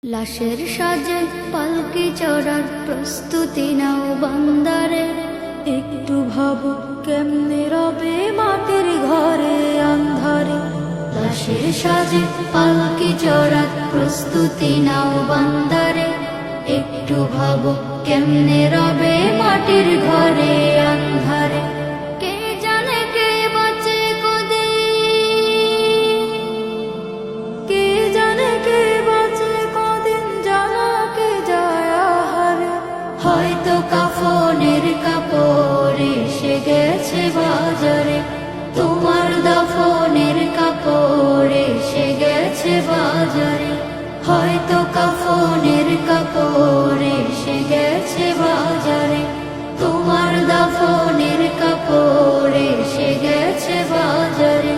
লাশের সাজে পালকি চড়ার প্রস্তুতি নাও বান্দারে। একটু ভাবো কেমনে রবে মাটির ঘরে আন্ধারে। লাশের সাজে পালকি চড়ার প্রস্তুতি নাও বান্দারে। একটু ভাবো কেমনে রবে মাটির ঘরে আন্ধারে। কে জানে কে বাঁচে কদিন, কে জানে কে বাঁচে কদিন, জানা কে যায় আহারে। হয়তো কাফনের কাপড় এসে গেছে বাজারে, তোমার দাফনের কাপড় এসে গেছে বাজারে। হয়তো কাফনের কাপড় এসে গেছে বাজারে, তোমার দাফনের কাপড় এসে গেছে বাজারে।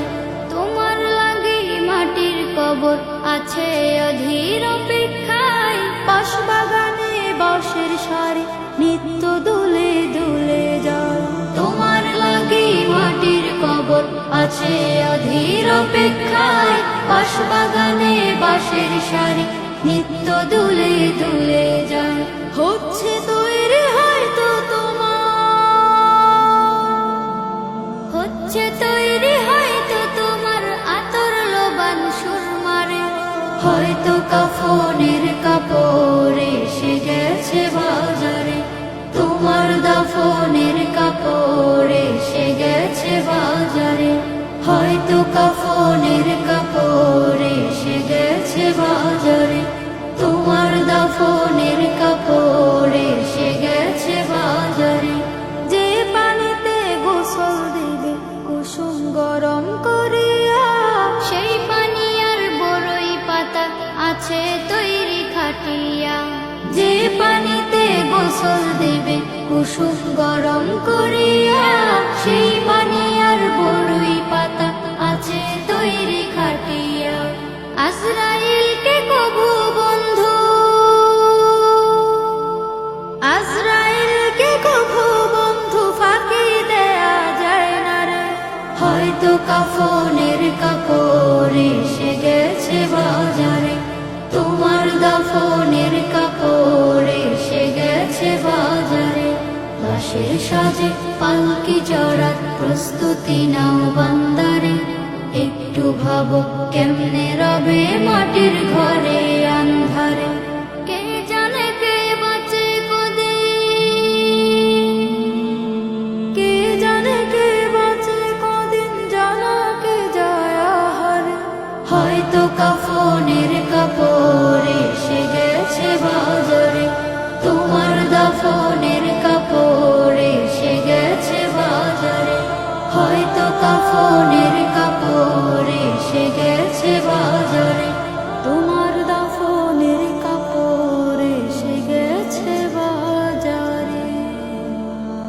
তোমার লাগি মাটির কবর আছে অধীর অপেক্ষায়, পাশ বাগানে বাঁশের সারি নিত্য দুলে দুলে যায়। তোমার লাগি মাটির কবর আছে অধীর অপেক্ষায়, পাশ বাগানে বাঁশের সারি নিত্য দুলে দুলে যায়। হচ্ছে তৈরি হয়তো তোমার, হচ্ছে তৈরি হয়তো তোমার আতর লোবান সুরমারে। হয়তো কাফনের কাপড় এসে গেছে বাজারে, তোমার দাফনের কাপড় এসে গেছে বাজারে। হয়তো কাফনের কাপড় এসে গেছে বাজারে, তোমার দাফনের কাপড় এসে গেছে বাজারে। যে পানিতে গোসল দিবে কুসুম গরম করিয়া, সেই পানি আর বড়ই পাতা আছে তৈরি খাটিয়া। যে পানিতে গোসল দিবে কুসুম গরম করিয়া, সেই পানি আর বড়ই পাতা আছে তৈরি খাটিয়া। আজরাইলকে কবু বন্ধু, আজরাইলকে কবু বন্ধু ফাঁকি দেয়া যায় না রে। হয়তো কাফনের কাপড় এসে গেছে বাজারে, তোমার দাফনের কাপড় এসে গেছে বাজারে। লাশের সাজে পালকি চড়ার প্রস্তুতি নাও বান্দারে। একটু ভাবো কেমনে রবে মাটির ঘরে